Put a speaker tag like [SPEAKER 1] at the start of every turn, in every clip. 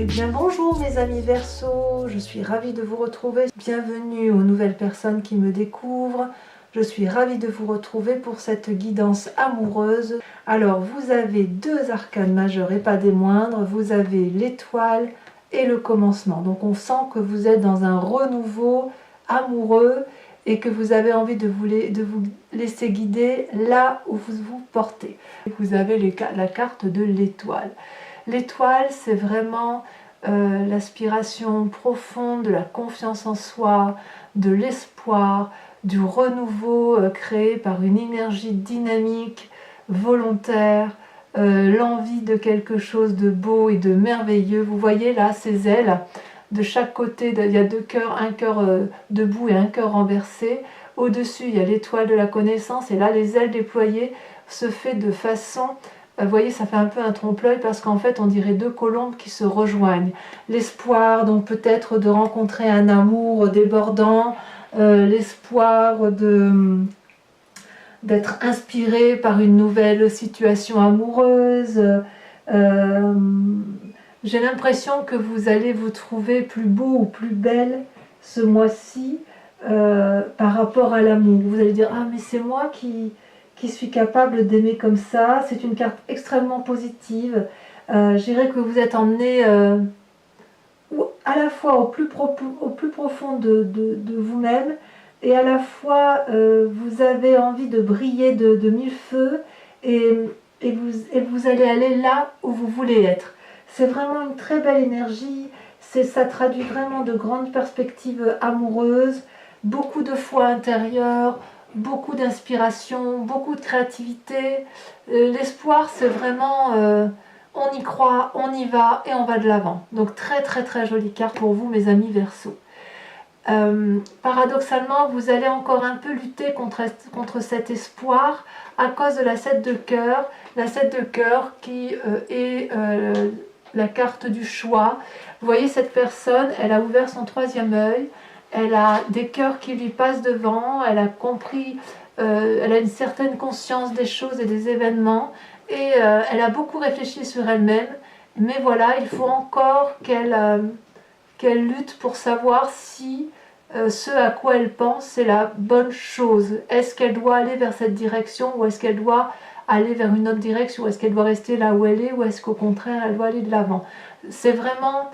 [SPEAKER 1] Eh bien bonjour mes amis Verseau, je suis ravie de vous retrouver. Bienvenue aux nouvelles personnes qui me découvrent. Je suis ravie de vous retrouver pour cette guidance amoureuse. Alors vous avez deux arcanes majeurs et pas des moindres. Vous avez l'étoile et le commencement. Donc on sent que vous êtes dans un renouveau amoureux et que vous avez envie de vous laisser guider là où vous vous portez. Vous avez la carte de l'étoile. L'étoile, c'est vraiment l'aspiration profonde de la confiance en soi, de l'espoir, du renouveau créé par une énergie dynamique, volontaire, l'envie de quelque chose de beau et de merveilleux. Vous voyez là ces ailes, de chaque côté, il y a deux cœurs, un cœur debout et un cœur renversé. Au-dessus, il y a l'étoile de la connaissance et là, les ailes déployées se fait de façon... Vous voyez, ça fait un peu un trompe-l'œil parce qu'en fait, on dirait deux colombes qui se rejoignent. L'espoir, donc peut-être de rencontrer un amour débordant, l'espoir d'être inspiré par une nouvelle situation amoureuse. J'ai l'impression que vous allez vous trouver plus beau ou plus belle ce mois-ci par rapport à l'amour. Vous allez dire « Ah, mais c'est moi qui suis capable d'aimer comme ça ». C'est une carte extrêmement positive. Je dirais que vous êtes emmené à la fois au plus profond de vous-même et à la fois vous avez envie de briller de mille feux et vous allez aller là où vous voulez être. C'est vraiment une très belle énergie. Ça traduit vraiment de grandes perspectives amoureuses, beaucoup de foi intérieure, beaucoup d'inspiration, beaucoup de créativité. L'espoir, c'est vraiment on y croit, on y va et on va de l'avant. Donc très très très jolie carte pour vous mes amis Verseau. Paradoxalement, vous allez encore un peu lutter contre cet espoir à cause de la 7 de cœur. La 7 de cœur qui est la carte du choix. Vous voyez cette personne, elle a ouvert son troisième œil. Elle a des cœurs qui lui passent devant, elle a compris, elle a une certaine conscience des choses et des événements et elle a beaucoup réfléchi sur elle-même, mais voilà, il faut encore qu'elle lutte pour savoir si ce à quoi elle pense c'est la bonne chose. Est-ce qu'elle doit aller vers cette direction ou est-ce qu'elle doit aller vers une autre direction, ou est-ce qu'elle doit rester là où elle est ou est-ce qu'au contraire elle doit aller de l'avant. C'est vraiment...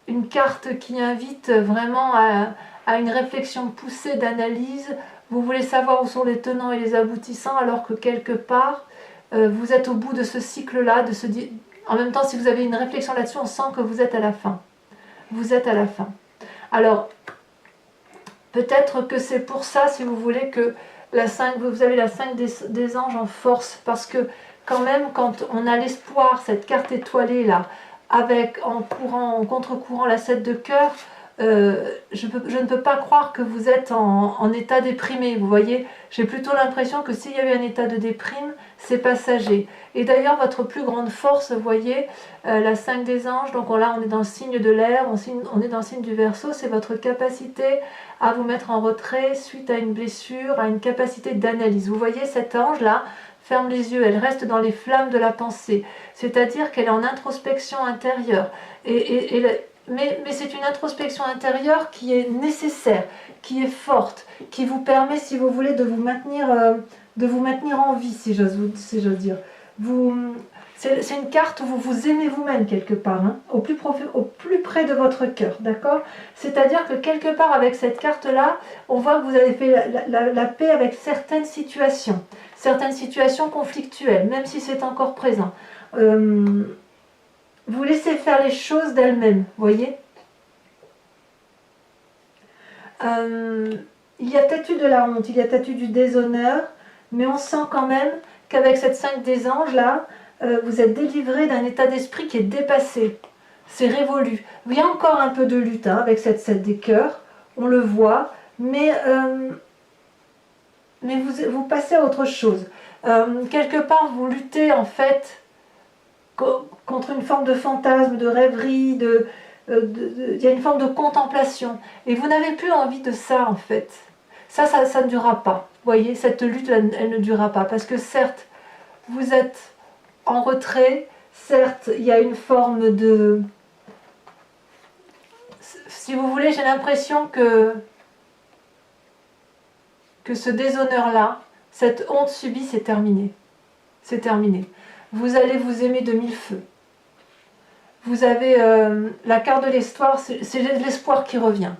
[SPEAKER 1] une carte qui invite vraiment à une réflexion poussée d'analyse. Vous voulez savoir où sont les tenants et les aboutissants alors que quelque part vous êtes au bout de ce cycle-là. En même temps, si vous avez une réflexion là-dessus, on sent que vous êtes à la fin. Vous êtes à la fin. Alors, peut-être que c'est pour ça, si vous voulez, que vous avez la 5 des anges en force. Parce que quand même, quand on a l'espoir, cette carte étoilée là, avec en contre-courant la 7 de cœur, je ne peux pas croire que vous êtes en état déprimé, vous voyez. J'ai plutôt l'impression que s'il y a eu un état de déprime, c'est passager. Et d'ailleurs, votre plus grande force, vous voyez, la 5 des anges, donc là on est dans le signe de l'air, on est dans le signe du Verseau, c'est votre capacité à vous mettre en retrait suite à une blessure, à une capacité d'analyse. Vous voyez cet ange-là, ferme les yeux, elle reste dans les flammes de la pensée, c'est-à-dire qu'elle est en introspection intérieure. Mais c'est une introspection intérieure qui est nécessaire, qui est forte, qui vous permet, si vous voulez, de vous maintenir en vie, si j'ose dire. C'est une carte où vous vous aimez vous-même quelque part, hein, au plus près de votre cœur, d'accord? C'est-à-dire que quelque part avec cette carte-là, on voit que vous avez fait la paix avec certaines situations conflictuelles, même si c'est encore présent. Vous laissez faire les choses d'elles-mêmes, voyez. Il y a peut-être eu de la honte, il y a peut-être eu du déshonneur, mais on sent quand même qu'avec cette 5 des anges là, vous êtes délivré d'un état d'esprit qui est dépassé, c'est révolu. Il y a encore un peu de lutte hein, avec cette 7 des cœurs, on le voit, mais vous passez à autre chose. Quelque part vous luttez en fait contre une forme de fantasme, de rêverie, il y a une forme de contemplation. Et vous n'avez plus envie de ça en fait. Ça ne durera pas. Vous voyez, cette lutte, elle ne durera pas. Parce que certes, vous êtes en retrait, certes, il y a une forme de... Si vous voulez, j'ai l'impression que ce déshonneur-là, cette honte subie, c'est terminé. C'est terminé. Vous allez vous aimer de mille feux. Vous avez la carte de l'espoir, c'est l'espoir qui revient.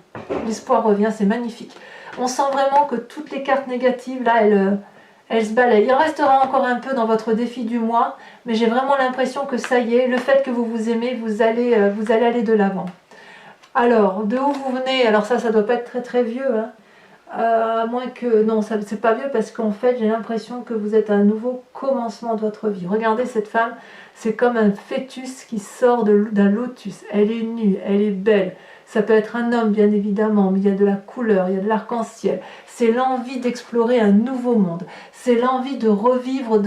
[SPEAKER 1] L'espoir revient, c'est magnifique. On sent vraiment que toutes les cartes négatives, là, elles se balayent. Il en restera encore un peu dans votre défi du mois, mais j'ai vraiment l'impression que ça y est, le fait que vous vous aimez, vous allez aller de l'avant. Alors, de où vous venez? Alors ça doit pas être très très vieux, hein. À moins que... Non, c'est pas vieux parce qu'en fait, j'ai l'impression que vous êtes à un nouveau commencement de votre vie. Regardez cette femme, c'est comme un fœtus qui sort d'un lotus. Elle est nue, elle est belle. Ça peut être un homme, bien évidemment, mais il y a de la couleur, il y a de l'arc-en-ciel. C'est l'envie d'explorer un nouveau monde. C'est l'envie de revivre,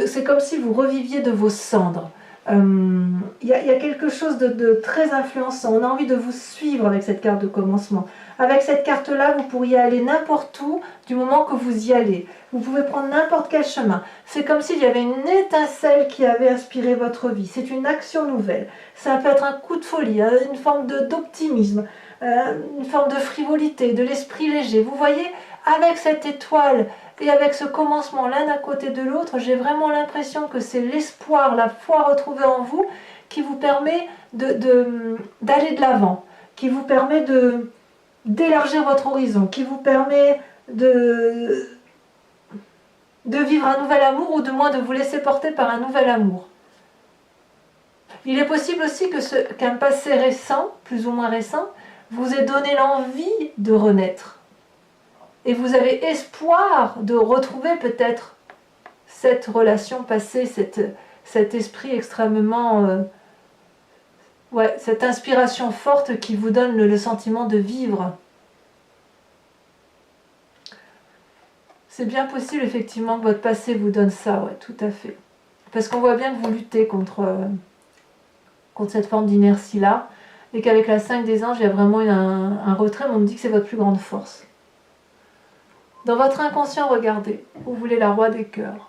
[SPEAKER 1] c'est comme si vous reviviez de vos cendres. Il y a quelque chose de très influençant. On a envie de vous suivre avec cette carte de commencement. Avec cette carte-là, vous pourriez aller n'importe où du moment que vous y allez. Vous pouvez prendre n'importe quel chemin. C'est comme s'il y avait une étincelle qui avait inspiré votre vie. C'est une action nouvelle. Ça peut être un coup de folie, hein, une forme d'optimisme, une forme de frivolité, de l'esprit léger. Vous voyez, avec cette étoile et avec ce commencement l'un à côté de l'autre, j'ai vraiment l'impression que c'est l'espoir, la foi retrouvée en vous qui vous permet d'aller de l'avant, qui vous permet d'élargir votre horizon, qui vous permet de vivre un nouvel amour ou de moins de vous laisser porter par un nouvel amour. Il est possible aussi qu'un passé récent, plus ou moins récent, vous ait donné l'envie de renaître. Et vous avez espoir de retrouver peut-être cette relation passée, cet esprit extrêmement... cette inspiration forte qui vous donne le sentiment de vivre. C'est bien possible effectivement que votre passé vous donne ça, ouais, tout à fait. Parce qu'on voit bien que vous luttez contre cette forme d'inertie-là, et qu'avec la 5 des anges, il y a vraiment un retrait, mais on me dit que c'est votre plus grande force. Dans votre inconscient, regardez, vous voulez la roi des cœurs.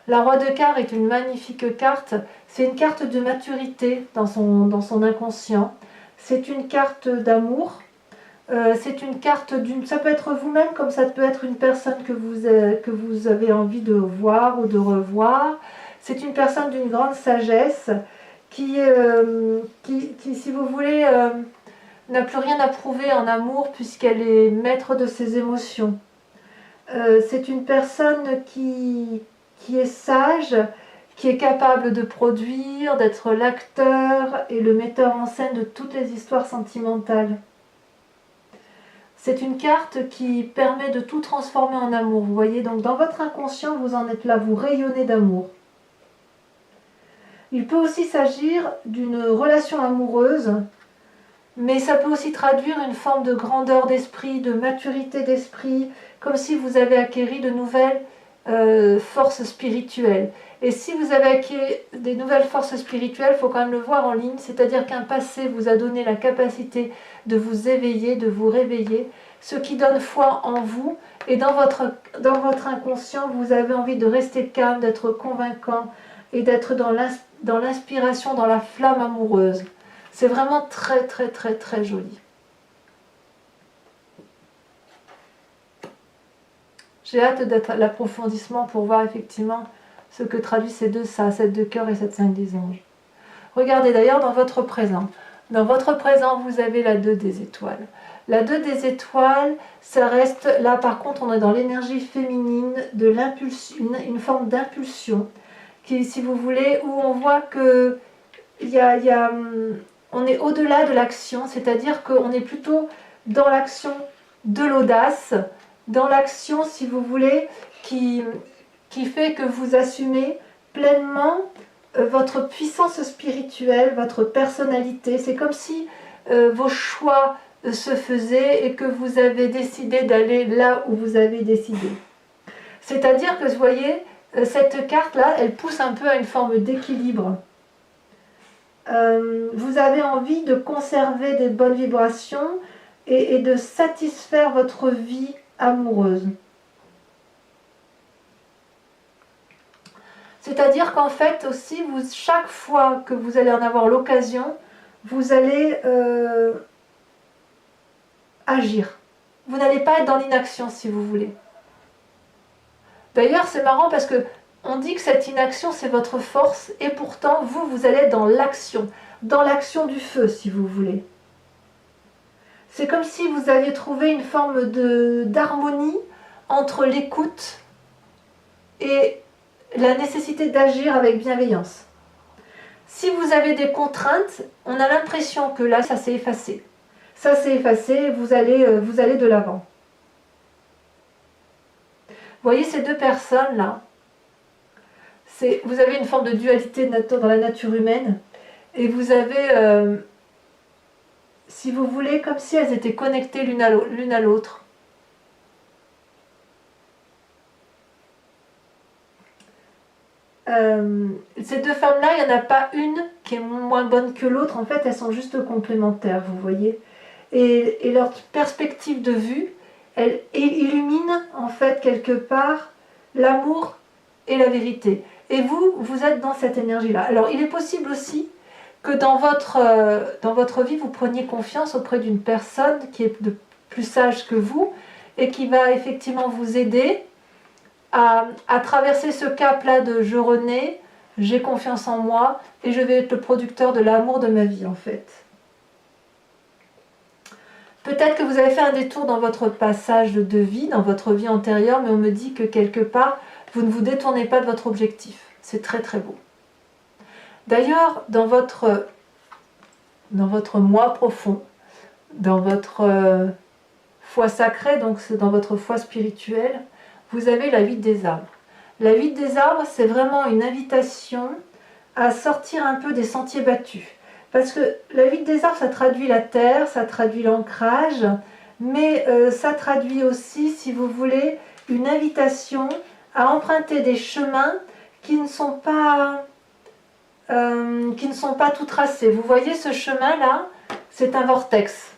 [SPEAKER 1] La roi de cœur est une magnifique carte, c'est une carte de maturité dans son inconscient, c'est une carte d'amour, c'est une carte ça peut être vous-même comme ça peut être une personne que vous avez envie de voir ou de revoir, c'est une personne d'une grande sagesse qui, si vous voulez, n'a plus rien à prouver en amour puisqu'elle est maître de ses émotions. C'est une personne qui est sage, qui est capable de produire, d'être l'acteur et le metteur en scène de toutes les histoires sentimentales. C'est une carte qui permet de tout transformer en amour. Vous voyez, donc dans votre inconscient, vous en êtes là, vous rayonnez d'amour. Il peut aussi s'agir d'une relation amoureuse, mais ça peut aussi traduire une forme de grandeur d'esprit, de maturité d'esprit, comme si vous avez acquéri de nouvelles forces spirituelles. Et si vous avez acquis des nouvelles forces spirituelles, il faut quand même le voir en ligne, c'est-à-dire qu'un passé vous a donné la capacité de vous éveiller, de vous réveiller, ce qui donne foi en vous, et dans votre inconscient, vous avez envie de rester calme, d'être convaincant, et d'être dans l'inspiration, dans la flamme amoureuse. C'est vraiment très très très très joli. J'ai hâte d'être à l'approfondissement pour voir effectivement ce que traduit ces deux, ça, cette de cœur et cette 5 des anges. Regardez d'ailleurs dans votre présent. Dans votre présent, vous avez la 2 des étoiles. La 2 des étoiles, ça reste, là par contre, on est dans l'énergie féminine, de l'impulsion, une forme d'impulsion, qui, si vous voulez, où on voit que on est au-delà de l'action, c'est-à-dire qu'on est plutôt dans l'action de l'audace, dans l'action, si vous voulez, qui fait que vous assumez pleinement votre puissance spirituelle, votre personnalité. C'est comme si vos choix se faisaient et que vous avez décidé d'aller là où vous avez décidé. C'est-à-dire que, vous voyez, cette carte-là, elle pousse un peu à une forme d'équilibre. Vous avez envie de conserver des bonnes vibrations et de satisfaire votre vie amoureuse. C'est-à-dire qu'en fait aussi, chaque fois que vous allez en avoir l'occasion, vous allez agir. Vous n'allez pas être dans l'inaction si vous voulez. D'ailleurs, c'est marrant parce que on dit que cette inaction, c'est votre force, et pourtant, vous allez être dans l'action du feu, si vous voulez. C'est comme si vous aviez trouvé une forme d'harmonie entre l'écoute et la nécessité d'agir avec bienveillance. Si vous avez des contraintes, on a l'impression que là, ça s'est effacé. Ça s'est effacé, vous allez de l'avant. Vous voyez ces deux personnes-là, vous avez une forme de dualité dans la nature humaine, et vous avez, si vous voulez, comme si elles étaient connectées l'une à l'autre. Ces deux femmes-là, il n'y en a pas une qui est moins bonne que l'autre, en fait, elles sont juste complémentaires, vous voyez. Et leur perspective de vue, elle illumine, en fait, quelque part, l'amour et la vérité. Et vous êtes dans cette énergie-là. Alors, il est possible aussi que dans votre vie, vous preniez confiance auprès d'une personne qui est plus sage que vous et qui va effectivement vous aider à traverser ce cap-là de je renais, j'ai confiance en moi et je vais être le producteur de l'amour de ma vie, en fait. Peut-être que vous avez fait un détour dans votre passage de vie, dans votre vie antérieure, mais on me dit que quelque part, vous ne vous détournez pas de votre objectif. C'est très très beau. D'ailleurs, dans votre moi profond, dans votre foi sacrée, donc c'est dans votre foi spirituelle, vous avez la huit des arbres. La huit des arbres, c'est vraiment une invitation à sortir un peu des sentiers battus. Parce que la huit des arbres, ça traduit la terre, ça traduit l'ancrage, mais ça traduit aussi, si vous voulez, une invitation à emprunter des chemins qui ne sont pas tout tracés. Vous voyez ce chemin-là, c'est un vortex.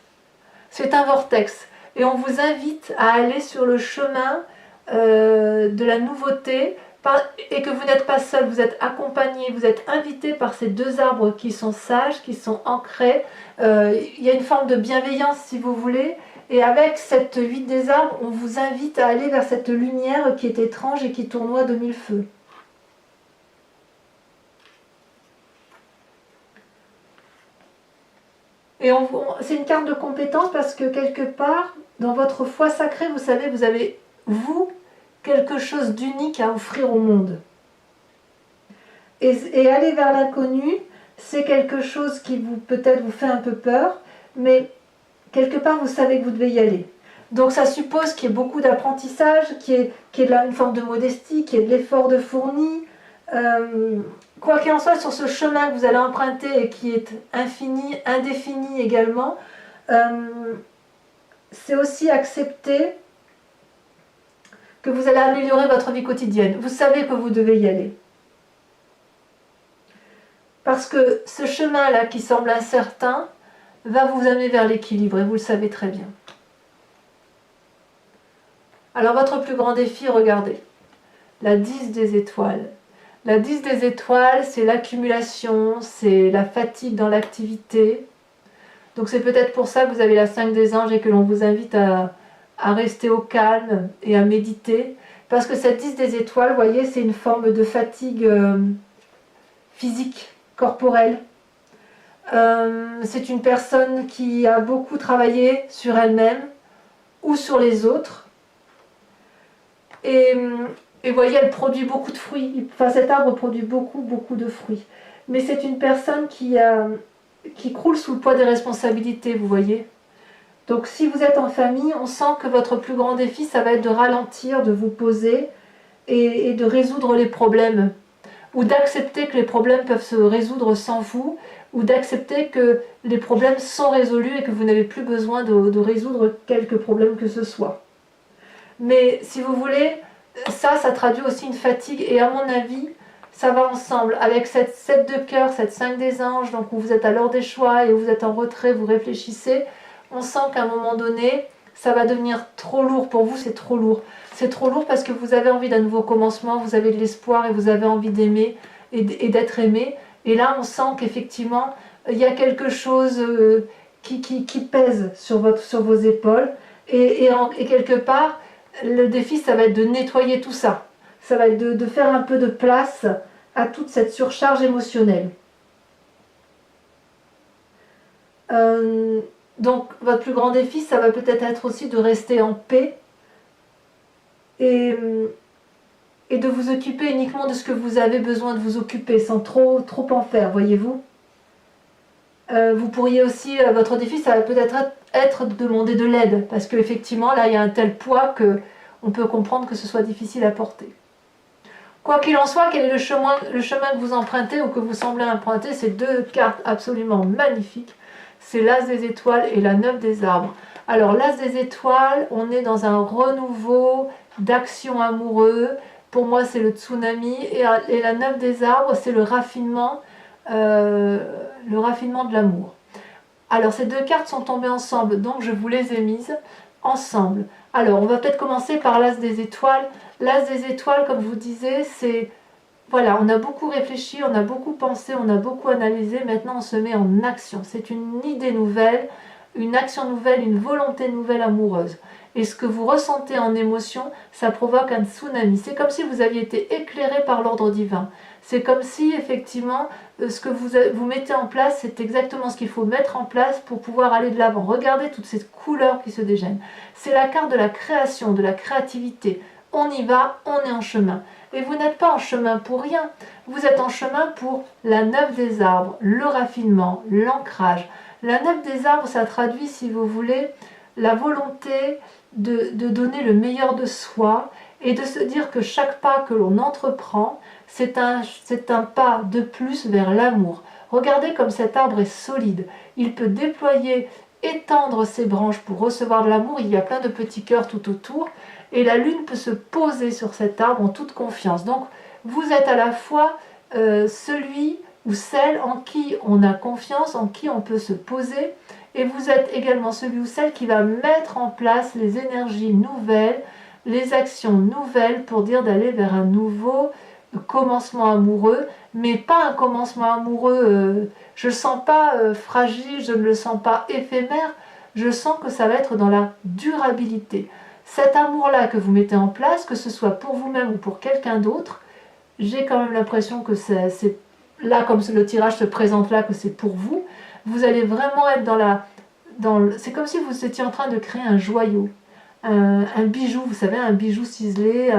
[SPEAKER 1] C'est un vortex. Et on vous invite à aller sur le chemin de la nouveauté, et que vous n'êtes pas seul, vous êtes accompagné, vous êtes invité par ces deux arbres qui sont sages, qui sont ancrés. Il y a une forme de bienveillance, si vous voulez, et avec cette huit des arbres, on vous invite à aller vers cette lumière qui est étrange et qui tournoie de mille feux. Et c'est une carte de compétence parce que quelque part, dans votre foi sacrée, vous savez, vous avez, quelque chose d'unique à offrir au monde. Et aller vers l'inconnu, c'est quelque chose qui peut-être vous fait un peu peur, mais quelque part vous savez que vous devez y aller. Donc ça suppose qu'il y ait beaucoup d'apprentissage, qu'il y ait là une forme de modestie, qu'il y ait de l'effort de fourni. Quoi qu'il en soit, sur ce chemin que vous allez emprunter et qui est infini, indéfini également, c'est aussi accepter que vous allez améliorer votre vie quotidienne. Vous savez que vous devez y aller. Parce que ce chemin-là qui semble incertain va vous amener vers l'équilibre et vous le savez très bien. Alors votre plus grand défi, regardez, la 10 des étoiles. La 10 des étoiles, c'est l'accumulation, c'est la fatigue dans l'activité. Donc c'est peut-être pour ça que vous avez la 5 des anges et que l'on vous invite à rester au calme et à méditer. Parce que cette 10 des étoiles, vous voyez, c'est une forme de fatigue physique, corporelle. C'est une personne qui a beaucoup travaillé sur elle-même ou sur les autres. Et vous voyez, elle produit beaucoup de fruits. Enfin, cet arbre produit beaucoup de fruits. Mais c'est une personne qui croule sous le poids des responsabilités, vous voyez. Donc si vous êtes en famille, on sent que votre plus grand défi, ça va être de ralentir, de vous poser et de résoudre les problèmes. Ou d'accepter que les problèmes peuvent se résoudre sans vous, ou d'accepter que les problèmes sont résolus et que vous n'avez plus besoin de résoudre quelques problèmes que ce soit. Mais si vous voulez, ça traduit aussi une fatigue, et à mon avis, ça va ensemble avec cette 7 de cœur, cette 5 des anges, donc où vous êtes à l'heure des choix et où vous êtes en retrait, vous réfléchissez. On sent qu'à un moment donné, ça va devenir trop lourd pour vous, c'est trop lourd. c'est trop lourd parce que vous avez envie d'un nouveau commencement, vous avez de l'espoir et vous avez envie d'aimer et d'être aimé. Et là, on sent qu'effectivement, il y a quelque chose qui pèse sur vos épaules. Et quelque part, le défi, ça va être de nettoyer tout ça. Ça va être de faire un peu de place à toute cette surcharge émotionnelle. Donc, votre plus grand défi, ça va peut-être être aussi de rester en paix et de vous occuper uniquement de ce que vous avez besoin de vous occuper, sans trop en faire, voyez-vous. Vous pourriez aussi, votre défi, ça va peut-être être de demander de l'aide, parce qu'effectivement, là, il y a un tel poids qu'on peut comprendre que ce soit difficile à porter. Quoi qu'il en soit, quel est le chemin que vous empruntez ou que vous semblez emprunter? Ces deux cartes absolument magnifiques. C'est l'As des étoiles et la 9 des arbres. Alors, l'As des étoiles, on est dans un renouveau d'action amoureux. Pour moi, c'est le tsunami. Et la 9 des arbres, c'est le raffinement de l'amour. Alors, ces deux cartes sont tombées ensemble, donc je vous les ai mises ensemble. Alors, on va peut-être commencer par l'As des étoiles. L'As des étoiles, comme je vous disais, c'est... Voilà, on a beaucoup réfléchi, on a beaucoup pensé, on a beaucoup analysé. Maintenant, on se met en action. C'est une idée nouvelle, une action nouvelle, une volonté nouvelle amoureuse. Et ce que vous ressentez en émotion, ça provoque un tsunami. C'est comme si vous aviez été éclairé par l'ordre divin. C'est comme si, effectivement, ce que vous mettez en place, c'est exactement ce qu'il faut mettre en place pour pouvoir aller de l'avant. Regardez toutes ces couleurs qui se dégainent. C'est la carte de la création, de la créativité. On y va, on est en chemin. Et vous n'êtes pas en chemin pour rien. Vous êtes en chemin pour la 9 des arbres, le raffinement, l'ancrage. La 9 des arbres, ça traduit, si vous voulez, la volonté de donner le meilleur de soi et de se dire que chaque pas que l'on entreprend, c'est un pas de plus vers l'amour. Regardez comme cet arbre est solide. Il peut déployer, étendre ses branches pour recevoir de l'amour. Il y a plein de petits cœurs tout autour. Et la lune peut se poser sur cet arbre en toute confiance. Donc, vous êtes à la fois celui ou celle en qui on a confiance, en qui on peut se poser. Et vous êtes également celui ou celle qui va mettre en place les énergies nouvelles, les actions nouvelles pour dire d'aller vers un nouveau commencement amoureux, mais pas un commencement amoureux, je ne le sens pas fragile, je ne le sens pas éphémère, je sens que ça va être dans la durabilité. Cet amour-là que vous mettez en place, que ce soit pour vous-même ou pour quelqu'un d'autre, j'ai quand même l'impression que c'est là, comme le tirage se présente là, que c'est pour vous. Vous allez vraiment être c'est comme si vous étiez en train de créer un joyau, un bijou, vous savez, un bijou ciselé,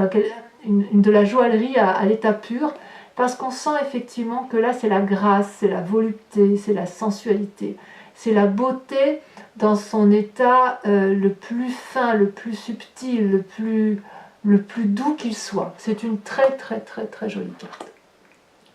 [SPEAKER 1] de la joaillerie à l'état pur, parce qu'on sent effectivement que là c'est la grâce, c'est la volupté, c'est la sensualité, c'est la beauté dans son état le plus fin, le plus subtil, le plus doux qu'il soit. C'est une très jolie carte.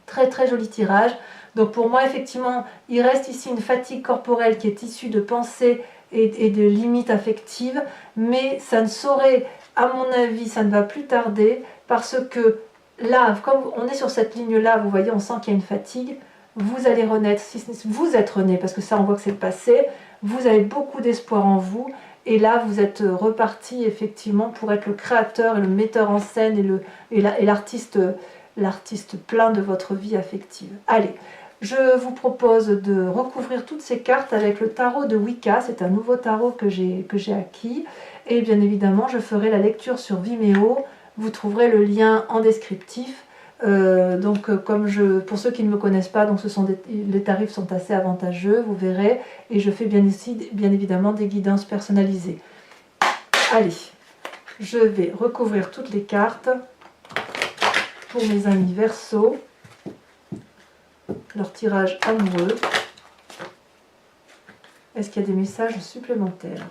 [SPEAKER 1] Très joli tirage. Donc pour moi effectivement il reste ici une fatigue corporelle qui est issue de pensées et de limites affectives, mais ça ne saurait, à mon avis, ça ne va plus tarder, parce que là, comme on est sur cette ligne-là, vous voyez, on sent qu'il y a une fatigue, vous allez renaître, vous êtes rené, parce que ça on voit que c'est le passé, vous avez beaucoup d'espoir en vous, et là vous êtes reparti effectivement pour être le créateur et le metteur en scène et l'artiste plein de votre vie affective. Allez, je vous propose de recouvrir toutes ces cartes avec le tarot de Wicca. C'est un nouveau tarot que j'ai acquis. Et bien évidemment, je ferai la lecture sur Vimeo. Vous trouverez le lien en descriptif. Pour ceux qui ne me connaissent pas, donc les tarifs sont assez avantageux, vous verrez. Et je fais bien évidemment des guidances personnalisées. Allez, je vais recouvrir toutes les cartes pour mes amis Verseau. Leur tirage amoureux. Est-ce qu'il y a des messages supplémentaires?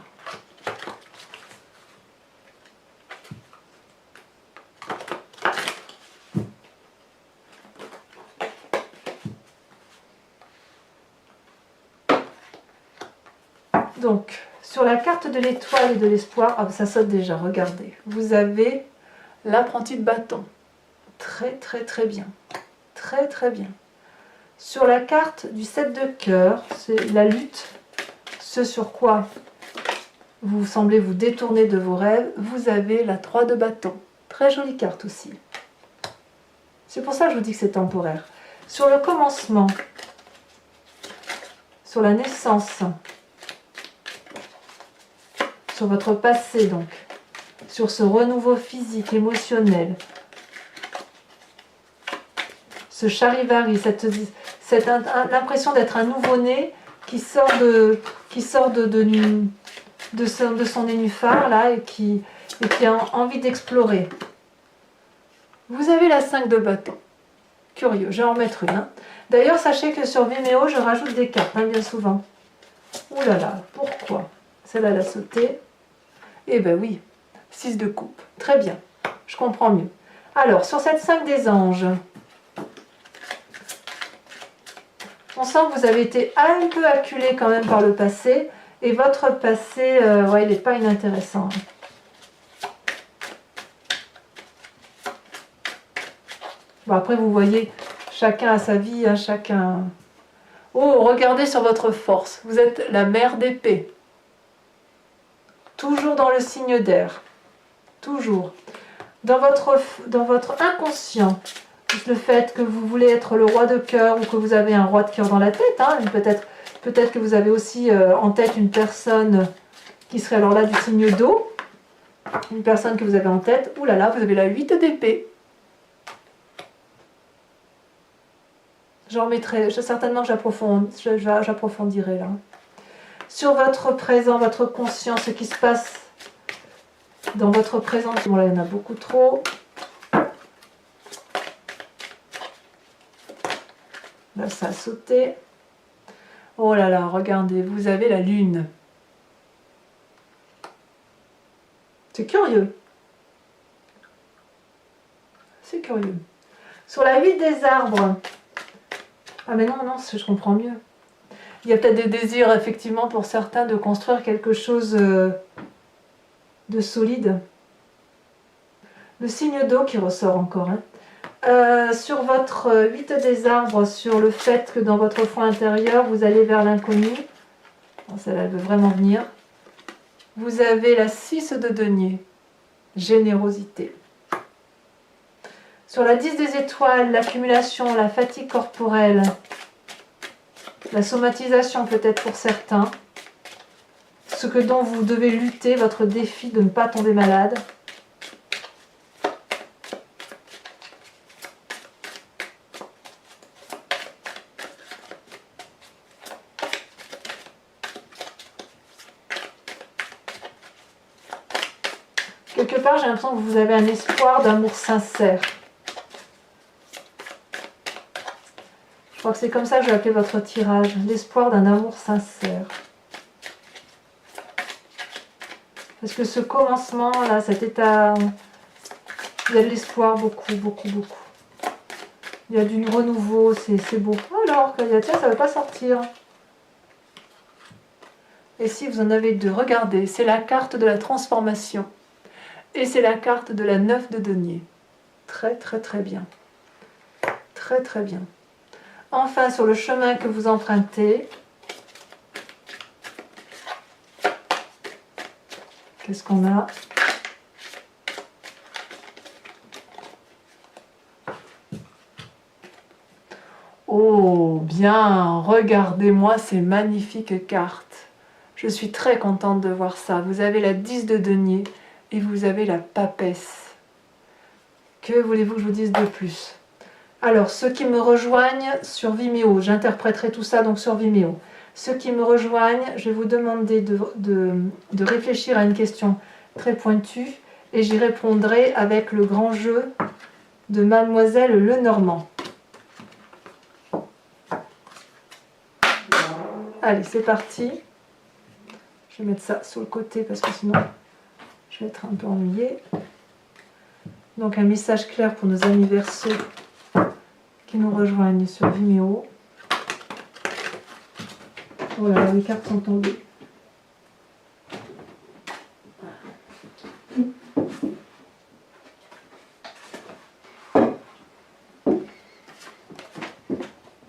[SPEAKER 1] Donc, sur la carte de l'étoile et de l'espoir, ça saute déjà, regardez. Vous avez l'apprenti de bâton. Très bien. Très bien. Sur la carte du 7 de cœur, c'est la lutte, ce sur quoi vous semblez vous détourner de vos rêves, vous avez la 3 de bâton. Très jolie carte aussi. C'est pour ça que je vous dis que c'est temporaire. Sur le commencement, sur la naissance, sur votre passé donc, sur ce renouveau physique, émotionnel, ce charivari, l'impression d'être un nouveau-né qui sort de son nénuphar là et qui a envie d'explorer. Vous avez la 5 de bâton. Curieux, je vais en mettre une. Hein. D'ailleurs, sachez que sur Vimeo, je rajoute des cartes, hein, bien souvent. Ouh là là, pourquoi? Celle-là, elle a sauté. Eh ben oui, 6 de coupe. Très bien, je comprends mieux. Alors, sur cette 5 des anges, on sent que vous avez été un peu acculé quand même par le passé. Et votre passé, ouais, il n'est pas inintéressant. Bon, après, vous voyez, chacun a sa vie, hein, chacun... Oh, regardez sur votre force. Vous êtes la mère d'épée. Toujours dans le signe d'air. Toujours. Dans votre inconscient, le fait que vous voulez être le roi de cœur ou que vous avez un roi de cœur dans la tête, hein, peut-être que vous avez aussi en tête une personne qui serait alors là du signe d'eau. Une personne que vous avez en tête. Ouh là là, vous avez la 8 d'épée. J'en mettrai, certainement que j'approfondirai là. Sur votre présent, votre conscience, ce qui se passe dans votre présent. Bon là, il y en a beaucoup trop. Là, ça a sauté. Oh là là, regardez, vous avez la lune. C'est curieux. C'est curieux. Sur la 8 des arbres. Ah mais non, non, je comprends mieux. Il y a peut-être des désirs, effectivement, pour certains, de construire quelque chose de solide. Le signe d'eau qui ressort encore. Hein. Sur votre 8 des arbres, sur le fait que dans votre foi intérieur, vous allez vers l'inconnu. Bon, celle-là, elle veut vraiment venir. Vous avez la 6 de denier. Générosité. Sur la 10 des étoiles, l'accumulation, la fatigue corporelle, la somatisation peut-être pour certains, ce que dont vous devez lutter, votre défi de ne pas tomber malade. Quelque part, j'ai l'impression que vous avez un espoir d'amour sincère. Je crois que c'est comme ça que je vais appeler votre tirage. L'espoir d'un amour sincère. Parce que ce commencement, là, cet état, il y a de l'espoir, beaucoup, beaucoup, beaucoup. Il y a du renouveau, c'est beau. Alors, tiens, ça ne va pas sortir. Et si vous en avez deux, regardez, c'est la carte de la transformation. Et c'est la carte de la 9 de denier. Très, très, très bien. Très, très bien. Enfin, sur le chemin que vous empruntez, qu'est-ce qu'on a? Oh, bien, regardez-moi ces magnifiques cartes. Je suis très contente de voir ça. Vous avez la 10 de denier et vous avez la papesse. Que voulez-vous que je vous dise de plus? Alors, ceux qui me rejoignent sur Vimeo, j'interpréterai tout ça donc sur Vimeo. Ceux qui me rejoignent, je vais vous demander de réfléchir à une question très pointue et j'y répondrai avec le grand jeu de Mademoiselle Lenormand. Allez, c'est parti. Je vais mettre ça sur le côté parce que sinon je vais être un peu ennuyée. Donc un message clair pour nos amis Verseaux qui nous rejoignent sur Vimeo. Oh là là, les cartes sont tombées.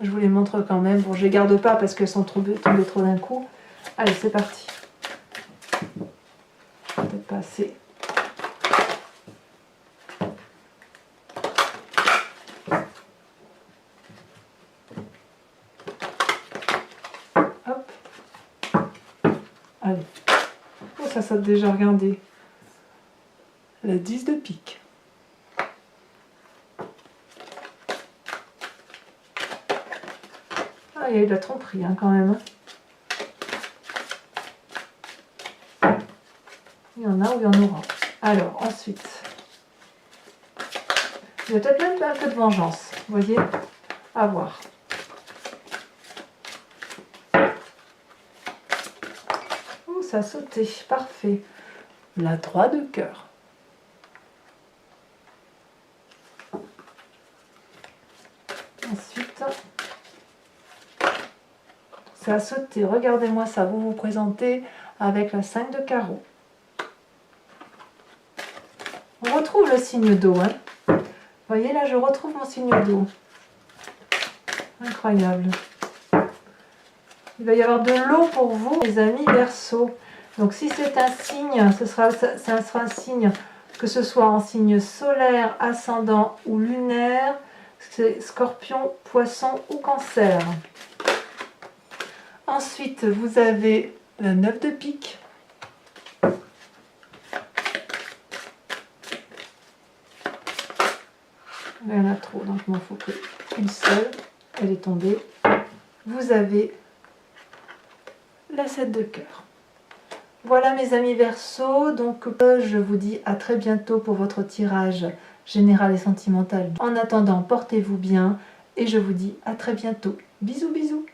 [SPEAKER 1] Je vous les montre quand même. Bon, je les garde pas parce qu'elles sont tombées trop d'un coup. Allez, c'est parti. pas assez. Hop. Allez. Oh, ça saute déjà, regardez. La 10 de pique. Ah, il y a eu de la tromperie hein, quand même. Il y en a ou il y en aura. Alors, ensuite, il y a peut-être même un peu de vengeance. Vous voyez? À voir. Oh, ça a sauté. Parfait. La 3 de cœur. Ensuite, ça a sauté. Regardez-moi ça. Vous vous présentez avec la 5 de carreau. On retrouve le signe d'eau. Hein. Vous voyez là, je retrouve mon signe d'eau. Incroyable. Il va y avoir de l'eau pour vous, les amis Verseau. Donc si c'est un signe, ça sera un signe, que ce soit en signe solaire, ascendant ou lunaire, c'est Scorpion, Poisson ou Cancer. Ensuite, vous avez la 9 de pique. Il y en a trop, donc il m'en faut qu'une seule. Elle est tombée. Vous avez la 7 de cœur. Voilà mes amis Verseau, donc je vous dis à très bientôt pour votre tirage général et sentimental. En attendant, portez-vous bien et je vous dis à très bientôt. Bisous bisous.